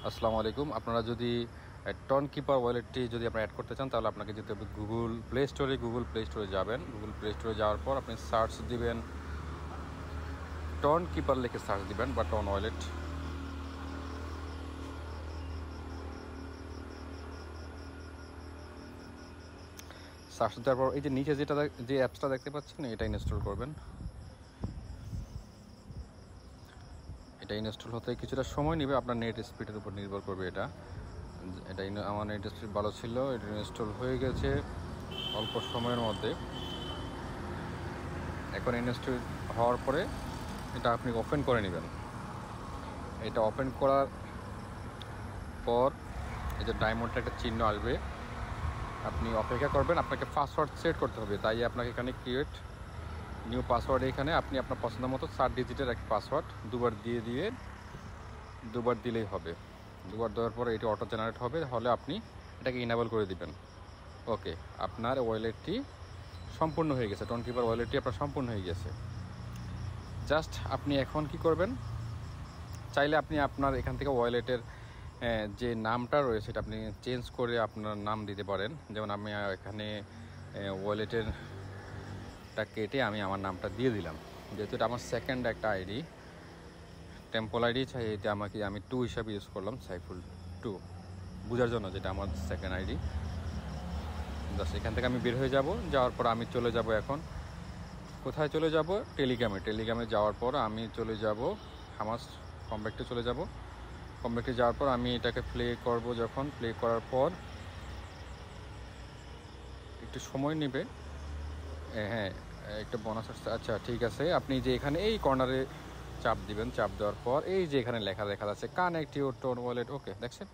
আসসালামু আলাইকুম। আপনারা যদি টন কিপার ওয়ালেটটি যদি আপনারা অ্যাড করতে চান তাহলে আপনাকে যেতে হবে গুগল প্লে স্টোরে যাবেন। গুগল প্লে স্টোরে যাওয়ার পর আপনি সার্চ দিবেন, টন কিপার লিখে সার্চ দিবেন বা টন ওয়ালেট। সার্চ দেওয়ার পর এই যে নিচে যে অ্যাপসটা দেখতে পাচ্ছেন এটা ইনস্টল করবেন। এটা ইনস্টল হতে কিছুটা সময় নেবে, আপনার নেট স্পিডের উপর নির্ভর করবে। আমার নেট স্পিড ভালো ছিল, এটা ইনস্টল হয়ে গেছে অল্প সময়ের মধ্যে। এখন ইনস্টল হওয়ার পরে এটা আপনি ওপেন করে নেবেন। এটা ওপেন করার পর এই যে ডায়মন্ডটা একটা চিহ্ন আসবে, আপনি অপেক্ষা করবেন। আপনাকে পাসওয়ার্ড সেট করতে হবে, তাই আপনাকে এখানে ক্রিয়েট নিউ পাসওয়ার্ড, এখানে আপনি আপনার পছন্দ মতো 4 ডিজিটের একটা পাসওয়ার্ড দুবার দিলেই হবে। দুবার দেওয়ার পরে এটি অটো জেনারেট হবে, হলে আপনি এটাকে ইনেবল করে দিবেন। ওকে, আপনার ওয়ালেটটি সম্পূর্ণ হয়ে গেছে। টন কিপার ওয়ালেটটি আপনার সম্পূর্ণ হয়ে গেছে। জাস্ট আপনি এখন কি করবেন, চাইলে আপনি আপনার এখান থেকে ওয়ালেটের যে নামটা রয়েছে সেটা আপনি চেঞ্জ করে আপনার নাম দিতে পারেন। যেমন আমি এখানে ওয়ালেটেরটা কেটে আমি আমার নামটা দিয়ে দিলাম, যেহেতু এটা আমার সেকেন্ড একটা আইডি, টেম্পল আইডি, চাই এটা আমি 2 হিসাবে ইউজ করলাম, সাইফুল 2 বোঝার জন্য, যেটা আমার সেকেন্ড আইডি। জাস্ট এখান থেকে আমি বের হয়ে যাওয়ার পর আমি চলে যাব, এখন কোথায় চলে যাব, টেলিগ্রামে যাওয়ার পর আমি চলে যাব হামাস কম্প্যাক্টে চলে যাব। কম্প্যাক্টে যাওয়ার পর আমি এটাকে প্লে করব। যখন প্লে করার পর একটু সময় নেবে, হ্যাঁ একটা বোনাস আসছে। আচ্ছা ঠিক আছে, আপনি যে এখানে এই কর্নারে চাপ দিবেন, চাপ দেওয়ার পর এই যে এখানে লেখা আছে কানেক্ট ইউর টোন ওয়ালেট। ওকে, দেখছেন